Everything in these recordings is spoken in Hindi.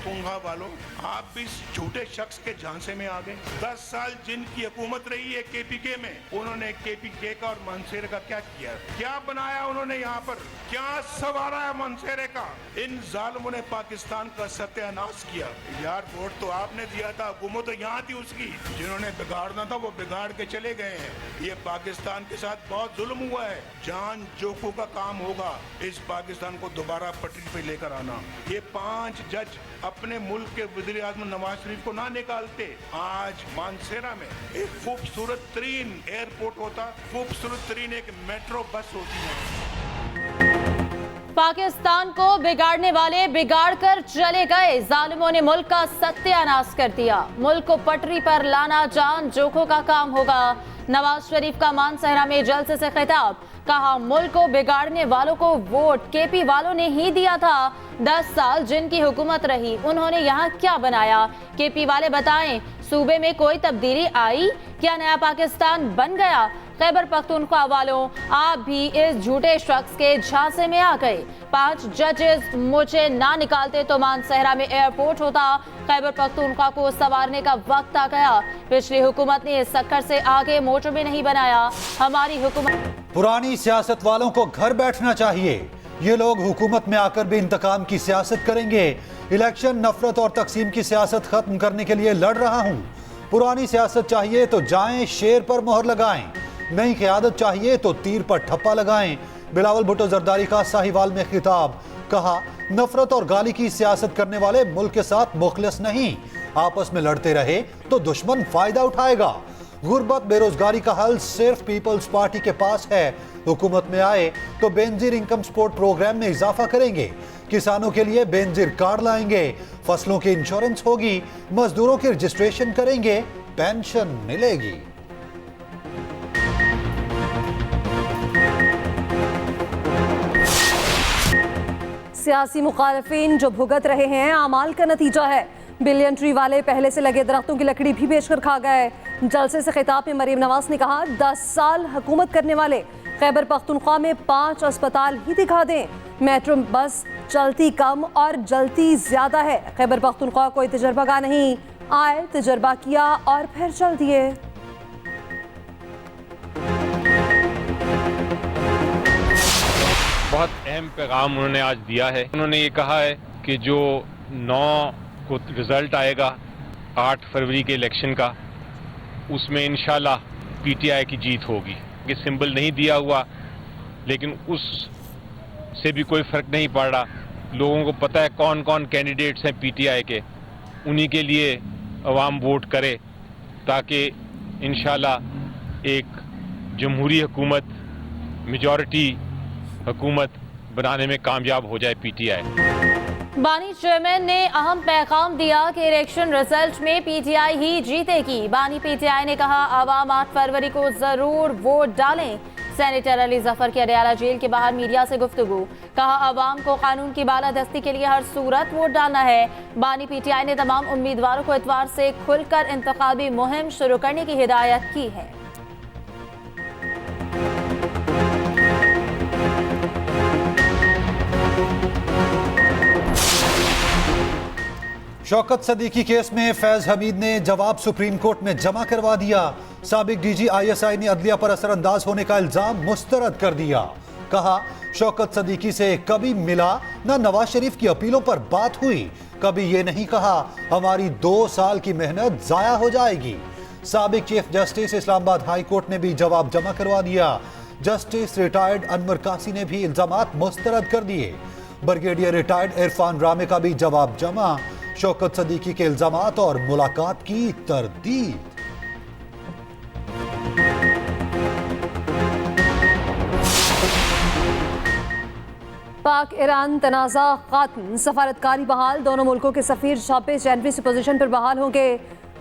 पख्तूनख्वा वालों, आप भी इस झूठे शख्स के झांसे में आ गए। 10 साल जिनकी हुकूमत रही है केपीके में, उन्होंने केपीके का और मनसेरे का क्या किया? क्या बनाया उन्होंने यहाँ पर? क्या सवारा है मनसेरे का? इन जालिमों ने पाकिस्तान का सत्यानाश किया। यार वोट तो आपने दिया था, हुकूमत तो यहाँ थी उसकी। जिन्होंने बिगाड़ना था वो बिगाड़ के चले गए हैं। ये पाकिस्तान के साथ बहुत जुल्म हुआ है। जान जोखों का काम होगा इस पाकिस्तान को दोबारा पटरी पे लेकर आना। ये 5 जज अपने मुल्क के वज़ीर आज़म नवाज शरीफ को ना निकालते, आज मानसेरा में एक खूबसूरत तरीन एयरपोर्ट होता, खूबसूरत तरीन एक मेट्रो बस होती है। पाकिस्तान को बिगाड़ने वाले बिगाड़ कर चले गए। जालिमों ने मुल्क का सत्यानाश कर दिया। मुल्क को पटरी पर लाना जान जोखों का काम होगा। नवाज शरीफ का मानसेरा में जलसे से खिताब, कहा मुल्क को बिगाड़ने वालों को वोट केपी वालों ने ही दिया था। 10 साल जिनकी हुकूमत रही, उन्होंने यहाँ क्या बनाया? केपी वाले बताएं, सूबे में कोई तब्दीली आई? क्या नया पाकिस्तान बन गया? खैबर पख्तूनख्वा वालों, आप भी इस झूठे शख्स के झांसे में आ गए। 5 जजेस मुझे ना निकालते तो मानसेरा में एयरपोर्ट होता। खैबर पख्तूनख्वा को संवारने का वक्त आ गया। पिछली हुकूमत ने इस सक्कर से आगे मोटर भी नहीं बनाया। हमारी हुकूमत। पुरानी सियासत वालों को घर बैठना चाहिए। ये लोग हुकूमत में आकर भी इंतकाम की सियासत करेंगे। इलेक्शन नफरत और तकसीम की सियासत खत्म करने के लिए लड़ रहा हूँ। पुरानी सियासत चाहिए तो जाएं शेर पर मोहर लगाएं, नई क़यादत चाहिए तो तीर पर ठप्पा लगाएं। बिलावल भुट्टो जरदारी का साहिवाल में खिताब, कहा नफरत और गाली की सियासत करने वाले मुल्क के साथ मुखलिस नहीं, आपस में लड़ते रहे तो दुश्मन फायदा उठाएगा। गुर्बत बेरोजगारी का हल सिर्फ पीपल्स पार्टी के पास है। हुकूमत में आए तो बेनजीर इनकम सपोर्ट प्रोग्राम में इजाफा करेंगे। किसानों के लिए बेनजीर कार्ड लाएंगे, फसलों की इंश्योरेंस होगी, मजदूरों की रजिस्ट्रेशन करेंगे, पेंशन मिलेगी। सियासी मुखालफिन जो भुगत रहे हैं आमाल का नतीजा है। बिलियन ट्री वाले पहले से लगे दरख्तों की लकड़ी भी बेचकर खा गए। जलसे से खिताब में मरीम नवाज ने कहा 10 साल हुकूमत करने वाले खैबर पख्तूनख्वा में 5 अस्पताल ही दिखा दें। मेट्रो बस चलती कम और जलती ज्यादा है। खैबर पख्तूनख्वा कोई तजर्बागाह नहीं, आए तजर्बा किया और फिर चल दिए। बहुत अहम पैगाम उन्होंने आज दिया है। उन्होंने ये कहा है कि जो 9 को रिजल्ट आएगा 8 फरवरी के इलेक्शन का, उसमें इंशाल्लाह पीटीआई की जीत होगी। कि सिंबल नहीं दिया हुआ, लेकिन उस से भी कोई फर्क नहीं पड़ रहा। लोगों को पता है कौन कौन कैंडिडेट्स हैं पीटीआई के, उन्हीं के लिए अवाम वोट करे ताकि इंशाल्लाह एक जमहूरी हुकूमत, मेजॉरिटी हुकूमत बनाने में कामयाब हो जाए पीटीआई। बानी चेयरमैन ने अहम पैगाम दिया कि इलेक्शन रिजल्ट में पीटीआई ही जीतेगी। बानी पीटीआई ने कहा आवाम 8 फरवरी को जरूर वोट डालें। सेनेटर अली जफर की अडयाला जेल के बाहर मीडिया से गुफ्तगू, कहा आवाम को कानून की बालादस्ती के लिए हर सूरत वोट डालना है। बानी पीटीआई ने तमाम उम्मीदवारों को इतवार से खुलकर इंतखाबी मुहिम शुरू करने की हिदायत की है। शौकत सदीकी केस में फैज हमीद ने जवाब सुप्रीम कोर्ट में जमा करवा दिया। साबिक डीजी आईएसआई ने अदलिया पर असरअंदाज होने का इल्जाम मुस्तरद कर दिया। कहा शौकत सदीकी से कभी मिला न नवाज शरीफ की अपीलों पर बात हुई, कभी ये नहीं कहा हमारी 2 साल की मेहनत जाया हो जाएगी। साबिक chief justice Islamabad high court ने भी जवाब जमा करवा दिया। जस्टिस रिटायर्ड अनवर कासी ने भी इल्जामात मुस्तरद कर दिए। ब्रिगेडियर रिटायर्ड इरफान रामे का भी जवाब जमा। शौकत सदीकी के इल्जामात और मुलाकात की तरदीद। पाक ईरान तनाज़ा खात्म, सफारतकारी बहाल। दोनों मुल्कों के सफीर 26 जनवरी से पोजीशन पर बहाल होंगे।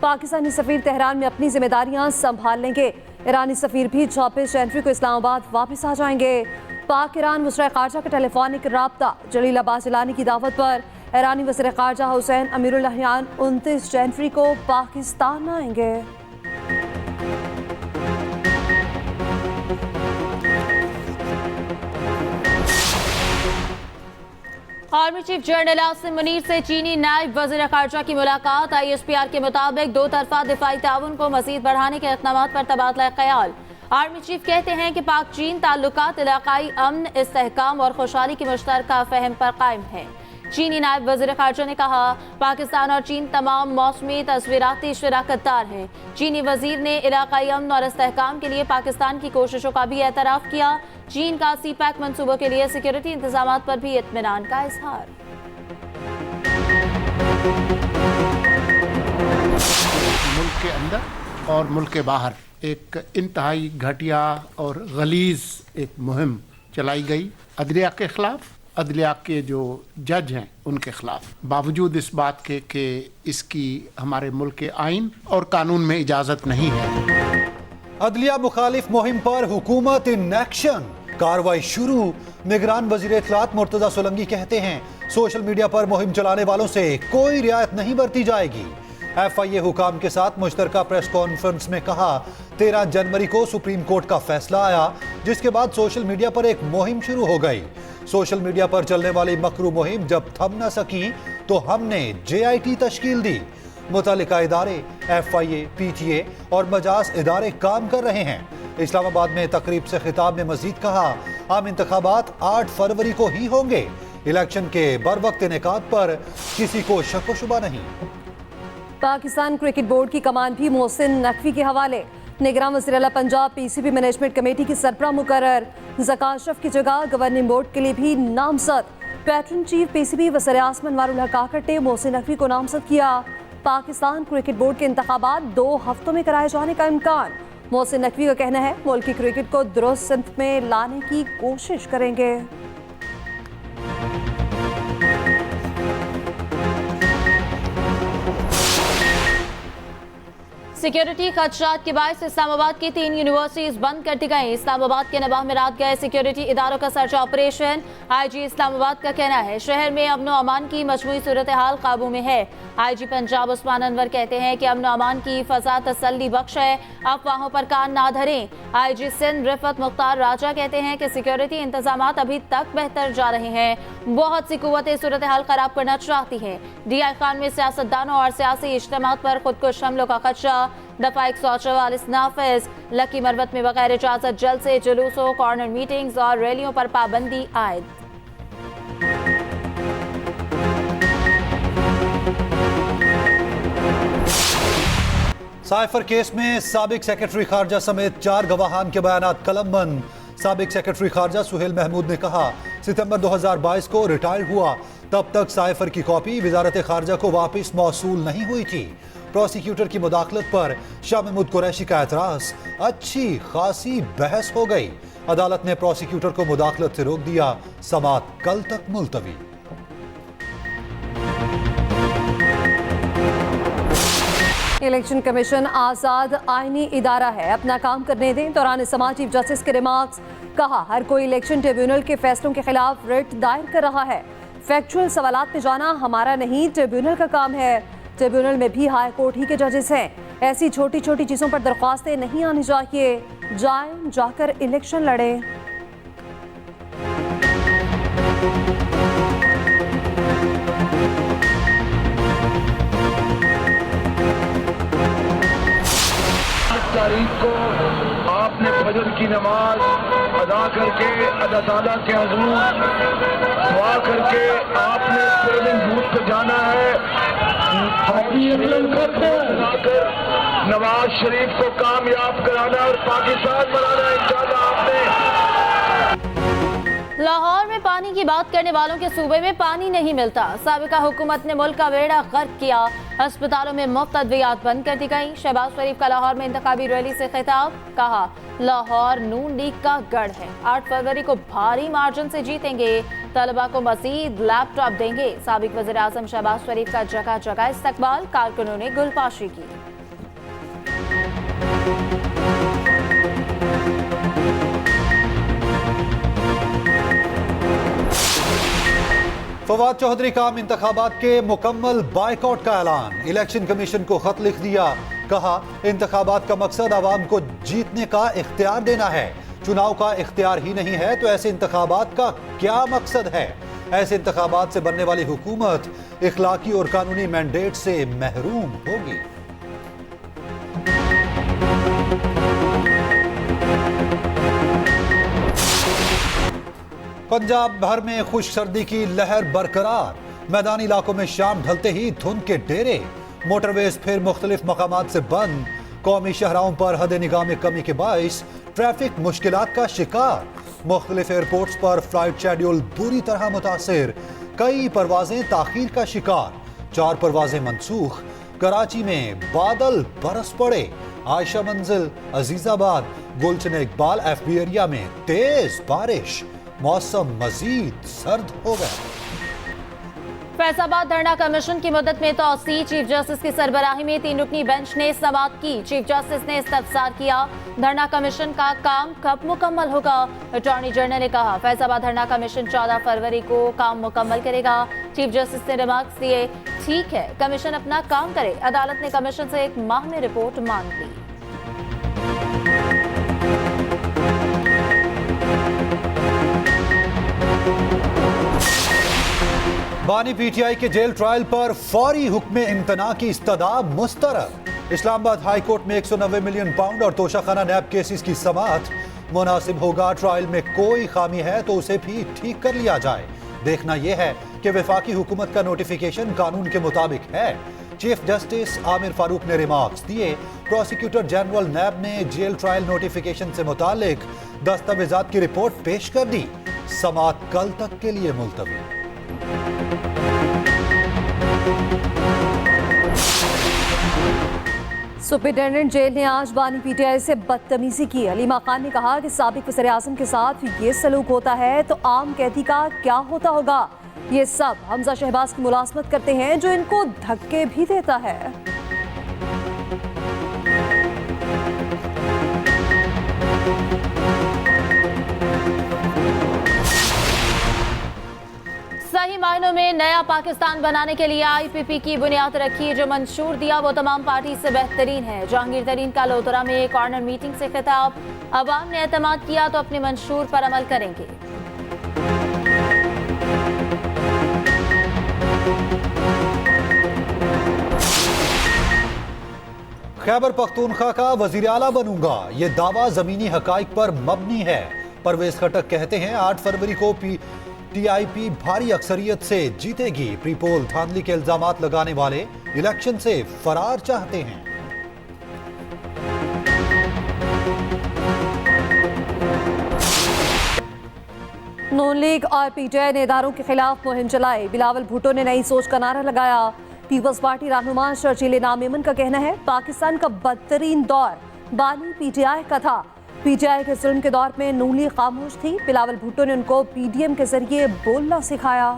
पाकिस्तानी सफीर तेहरान में अपनी जिम्मेदारियां संभाल लेंगे। ईरानी सफीर भी 26 जनवरी को इस्लामाबाद वापस आ जाएंगे। पाक ईरान वज़ीर ख़ारजा का टेलीफोनिक रब्ता, जलील अब्बास जिलानी की दावत पर ईरानी वज़ीर ख़ारजा हुसैन अमीरुल्लाहियान 29 जनवरी को पाकिस्तान आएंगे। Army chief general Asim Munir से चीनी नायब वज़ीर ख़ारजा की मुलाकात। ISPR के मुताबिक दो तरफा दिफाई ताउन को मज़ीद बढ़ाने के इक़दामात पर तबादला ख्याल। आर्मी चीफ कहते हैं कि पाक चीन ताल्लुकात इलाकाई अमन, इस्तेहकाम और खुशहाली की मुश्तरका फहम पर कायम है। चीनी नायब वज़ीर ख़ारजा ने कहा, पाकिस्तान और चीन तमाम मौसमी तस्वीराती शराकतदार हैं। चीनी वज़ीर ने इलाकाई अमन और इस्तेहकाम के लिए पाकिस्तान की कोशिशों का भी एतराफ़ किया। चीन का CPEC मंसूबों के लिए सिक्योरिटी इंतजामात पर भी इत्मीनान का इजहार। मुल्क के अंदर और मुल्क के बाहर एक इंतहाई घटिया और गलीज एक मुहिम चलाई गई अदलिया के खिलाफ, अदलिया के जो जज हैं उनके खिलाफ, बावजूद इस बात के कि इसकी हमारे मुल्क के आइन और कानून में इजाज़त नहीं है। अदलिया मुखालिफ मुहिम पर हुकूमत इन एक्शन, कार्रवाई शुरू। निगरान वजीर इत्तलात मुर्तजा सोलंकी कहते हैं, सोशल मीडिया पर मुहिम चलाने वालों से कोई रियायत नहीं बरती जाएगी। FIA हुकाम के साथ मुश्तरका प्रेस कॉन्फ्रेंस में कहा, 13 जनवरी को सुप्रीम कोर्ट का फैसला आया, जिसके बाद सोशल मीडिया पर एक मुहिम शुरू हो गई। सोशल मीडिया पर चलने वाली मकरू मुहिम जब थम न सकी तो हमने JIT तश्कील दी। मुतल्लिका इदारे FIA, PTA और मजाज इदारे काम कर रहे हैं। इस्लामाबाद में तकरीब से खिताब में मजीद कहा, आम इंतखाबात 8 फरवरी को ही होंगे। इलेक्शन के बरवक्त इनेकाद पर किसी को शक व शुबा नहीं। पाकिस्तान क्रिकेट बोर्ड की कमान भी मोहसिन नकवी के हवाले। निगरान वज़ीर आला पंजाब PCB मैनेजमेंट कमेटी की सरबराह मुकर्रर। ज़का अशरफ की जगह गवर्निंग बोर्ड के लिए भी नामजद। पैटर्न चीफ PCB वज़ीर आज़म अनवारुल हक काकड़ ने मोहसिन नकवी को नामजद किया। पाकिस्तान क्रिकेट बोर्ड के इंतखाबात 2 हफ्तों में कराए जाने का इम्कान। मोहसिन नकवी का कहना है, मुल्क की क्रिकेट को दुरुस्त सिमत में लाने की कोशिश करेंगे। सिक्योरिटी खदशात के बायस इस्लामाबाद की 3 यूनिवर्सिटीज बंद कर दी गई। इस्लामाबाद के नबाह में रात गए सिक्योरिटी इदारों का सर्च ऑपरेशन। IG इस्लामाबाद का कहना है, शहर में अमन व अमान की मजमूई सूरत हाल काबू में है। IG पंजाब उस्मान अनवर कहते हैं कि अमन व अमान की फजा तसल्ली बख्श है, अफवाहों पर कान ना धरें। IG सिंध रिफत मुख्तार राजा कहते हैं कि सिक्योरिटी इंतजामात अभी तक बेहतर जा रहे हैं, बहुत सी कुव्वतें सूरत हाल खराब करना चाहती हैं। DI खान में सियासतदानों और सियासी इज्तिमात पर खुदकुश हमलों का खदशा। दफा 144 नाफिज। लकी मरवत में बगैर इजाजत जलसे, जुलूसों, कॉर्नर मीटिंग्स और रैलियों पर पाबंदी आयद। साइफर केस में साबिक सेक्रेटरी खारजा समेत 4 गवाहान के बयानात कलमबंद। साबिक सेक्रेटरी खारजा सुहेल महमूद ने कहा, सितंबर 2022 को रिटायर हुआ, तब तक साइफर की कॉपी वजारत खारजा को वापस मौसूल नहीं हुई थी। प्रोसिक्यूटर की मुदाखलत पर शाह महमूद कुरैशी का एतराज। अच्छी खासी बहस हो गई। अदालत ने प्रोसिक्यूटर को मुदाखलत से रोक दिया। समाअत कल तक मुलतवी। इलेक्शन कमीशन आज़ाद आईनी इदारा है, अपना काम करने दें। दौरान समाज चीफ जस्टिस के रिमार्क्स। कहा, हर कोई इलेक्शन ट्रिब्यूनल के फैसलों के खिलाफ रिट दायर कर रहा है। फैक्चुअल सवालात में जाना हमारा नहीं, ट्रिब्यूनल का काम है। ट्रिब्यूनल में भी हाई कोर्ट ही के जजेस हैं। ऐसी छोटी छोटी चीज़ों पर दरख्वास्तें नहीं आनी चाहिए। जाएं, जाकर इलेक्शन लड़ें। तारीख को आपने फजर की नमाज अदा करके अल्लाह ताला के हुजूर दुआ करके आपने पोलिंग बूथ पे जाना है। नवाज शरीफ को कामयाब कराना और पाकिस्तान बनाना इंशाअल्लाह। आपने लाहौर में पानी की बात करने वालों के सूबे में पानी नहीं मिलता। साबिका हुकूमत ने मुल्क का बेड़ा गर्क किया। अस्पतालों में मुफ्त अद्वियात बंद कर दी गई। शहबाज शरीफ का लाहौर में इंतखाबी रैली से खिताब। कहा, लाहौर नून लीग का गढ़ है, 8 फरवरी को भारी मार्जिन से जीतेंगे। तलबा को मजीद लैपटॉप देंगे। साबिक वज़ीर आज़म शहबाज शरीफ का जगह जगह इस्तकबाल। कारकुनों ने गुलपाशी की। फवाद चौधरी का आम इंतखाबात के मुकम्मल बायकॉट का ऐलान। इलेक्शन कमीशन को खत लिख दिया। कहा, इंतखाबात का मकसद आवाम को जीतने का इख्तियार देना है। चुनाव का इख्तियार ही नहीं है तो ऐसे इंतखाबात का क्या मकसद है। ऐसे इंतखाबात से बनने वाली हुकूमत इखलाकी और कानूनी मैंडेट से महरूम होगी। पंजाब भर में खुश्क सर्दी की लहर बरकरार। मैदानी इलाकों में शाम ढलते ही धुंध के डेरे। मोटरवेज फिर मुख्तलिफ मकामात से बंद। कौमी शहराओं पर हद निगाह में कमी के बाइस ट्रैफिक मुश्किलात का शिकार। मुख्तलिफ एयरपोर्ट्स पर फ्लाइट शेड्यूल बुरी तरह मुतासिर। कई परवाजें ताखीर का शिकार। 4 परवाजें मनसूख। कराची में बादल बरस पड़े। आयशा मंजिल, अजीजाबाद, गुलशन इकबाल एफबी एरिया में तेज बारिश। मौसम मजीद सर्द हो गया। फैसलाबाद धरना कमीशन की मुद्दत में तौसी। चीफ जस्टिस की सरबराही में 3 रुकनी बेंच ने समाअत की। चीफ जस्टिस ने इस्तफसार किया, धरना कमीशन का काम कब मुकम्मल होगा। अटॉर्नी जनरल ने कहा फैसलाबाद धरना कमीशन 14 फरवरी को काम मुकम्मल करेगा। चीफ जस्टिस ने रिमार्क्स दिए, ठीक है कमीशन अपना काम करे। अदालत ने कमीशन से 1 माह में रिपोर्ट मांग ली। बानी पीटीआई के जेल ट्रायल पर फौरी हुक्म इम्तना की इस्तदा मुस्तरद। इस्लामाबाद हाई कोर्ट में 190 मिलियन पाउंड और तोशाखाना नैब केसेस की समाअत। मुनासिब होगा ट्रायल में कोई खामी है तो उसे भी ठीक कर लिया जाए। देखना यह है कि वफाकी हुकूमत का नोटिफिकेशन कानून के मुताबिक है। चीफ जस्टिस आमिर फारूक ने रिमार्क्स दिए। प्रोसिक्यूटर जनरल नैब ने जेल ट्रायल नोटिफिकेशन से मुतालिक दस्तावेजात की रिपोर्ट पेश कर दी। समाअत कल तक के लिए मुलतवी। सुपरिटेंडेंट जेल ने आज बानी पीटीआई से बदतमीजी की। अलीमा खान ने कहा कि साबिक वज़ीर आज़म के साथ ये सलूक होता है तो आम कैदी का क्या होता होगा। ये सब हमजा शहबाज की मुलाजमत करते हैं जो इनको धक्के भी देता है। सही मायनों में नया पाकिस्तान बनाने के लिए आईपीपी की बुनियाद रखी। जो मंशूर दिया वो तमाम पार्टी से बेहतरीन है। जहांगीर तरीन का लोधरा में कॉर्नर मीटिंग से खिताब। अवाम ने एतमाद किया तो अपने मंशूर पर अमल करेंगे। खैबर पख्तूनख्वा का वजीर आला बनूंगा, ये दावा जमीनी हकाइक पर मबनी है। परवेज खटक कहते हैं 8 फरवरी को टीआईपी भारी अक्सरियत से जीतेगी। प्रीपोल धांधली के इल्जामात लगाने वाले इलेक्शन से फरार चाहते हैं। नून लीग और पीटीआई ने इदारों के खिलाफ मुहिम चलाई। बिलावल भुट्टो ने नई सोच का नारा लगाया। पीपल्स पार्टी रहनुमा शर्जील नामेमन का कहना है पाकिस्तान का बदतरीन दौर बानी पीटीआई का था। पीटीआई के जुल्म के दौर में नून लीग खामोश थी। बिलावल भुट्टो ने उनको पीडीएम के जरिए बोलना सिखाया।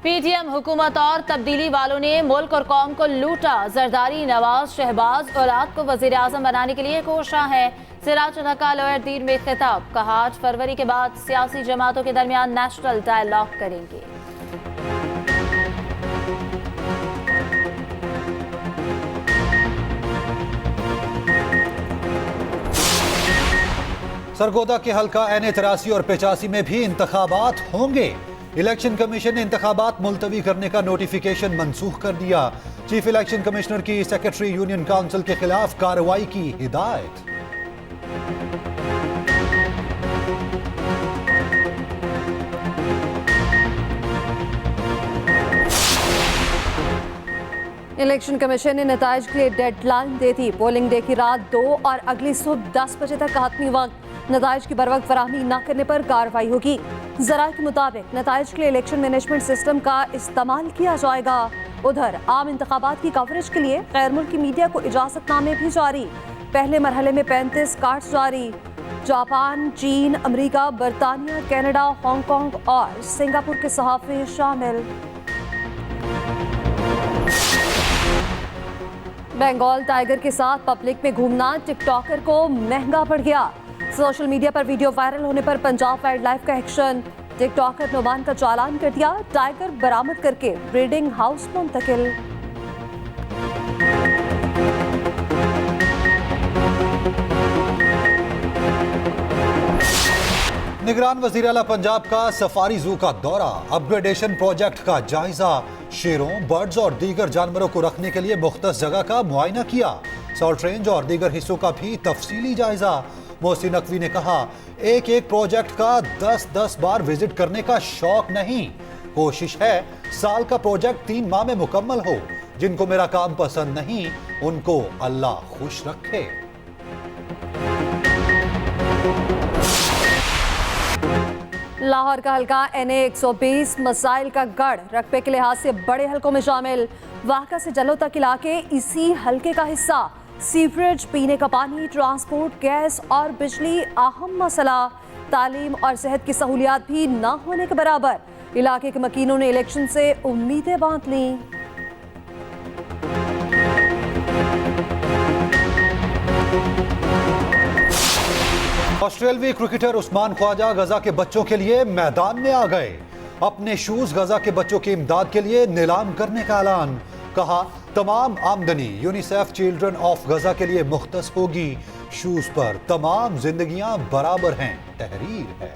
पीटीएम हुकूमत और तब्दीली वालों ने मुल्क और कौम को लूटा। जरदारी, नवाज, शहबाज औलाद को वजीर आजम बनाने के लिए कोशिश है। सिराज उल हक का लोअर दीर में खिताब। कहा 8 फरवरी के बाद सियासी जमातों के दरमियान नेशनल डायलॉग करेंगे। सरगोदा के हल्का NA83 और 85 में भी इंतखाबात होंगे। इलेक्शन कमीशन ने इंतखाबात मुलतवी करने का नोटिफिकेशन मंसूख कर दिया। चीफ इलेक्शन कमिश्नर की सेक्रेटरी यूनियन काउंसिल के खिलाफ कार्रवाई की हिदायत। इलेक्शन कमीशन ने नताइज के लिए डेडलाइन दे दी। पोलिंग डे की रात 2 और अगली सुबह 10 बजे तक का हतमी वक्त। नताइज की बर वक्त फराहमी न करने पर कार्रवाई होगी। जराये के मुताबिक नताइज के लिए इलेक्शन मैनेजमेंट सिस्टम का इस्तेमाल किया जाएगा। उधर आम इंतखाबात की कवरेज के लिए गैर मुल्की मीडिया को इजाजतनामे भी जारी। पहले मरहले में 35 कार्ड्स जारी। जापान, चीन, अमेरिका, बरतानिया, कनाडा, हांगकांग और सिंगापुर के सहाफ़ी शामिल। बंगाल टाइगर के साथ पब्लिक में घूमना टिकटॉकर को महंगा पड़ गया। सोशल मीडिया पर वीडियो वायरल होने पर पंजाब वाइल्ड लाइफ का एक्शन। टिकटॉकर नुमान का चालान कर दिया। टाइगर बरामद करके ब्रीडिंग हाउस मुंतकिल। निगरान वजीर आला पंजाब का सफारी जू का दौरा, अपग्रेडेशन प्रोजेक्ट का जायजा, शेरों, बर्ड्स और दीगर जानवरों को रखने के लिए मुख्तस जगह का मुआयना किया। सॉल्ट रेंज और दीगर हिस्सों का भी तफसीली जायजा। मोहसिन नकवी ने कहा, एक एक प्रोजेक्ट का 10-10 बार विजिट करने का शौक नहीं, कोशिश है साल का प्रोजेक्ट 3 माह में मुकम्मल हो। जिनको मेरा काम पसंद नहीं, उनको अल्लाह खुश रखे। लाहौर का हल्का NA 120 मसाइल का गढ़, रकबे के लिहाज से बड़े हलकों में शामिल। वाहका से जलो तक इलाके इसी हल्के का हिस्सा। सीवरेज, पीने का पानी, ट्रांसपोर्ट, गैस और बिजली अहम मसला। तालीम और सेहत की सहूलियात भी ना होने के बराबर। इलाके के मकीनों ने इलेक्शन से उम्मीदें बांध ली। ऑस्ट्रेलवी क्रिकेटर उस्मान ख्वाजा गजा के बच्चों के लिए मैदान में आ गए। अपने शूज गजा के बच्चों की इमदाद के लिए नीलाम करने का ऐलान। कहा, तमाम आमदनी यूनिसेफ चिल्ड्रन ऑफ गजा के लिए मुख्तस होगी। शूज पर तमाम जिंदगियां बराबर हैं, तहरीर है।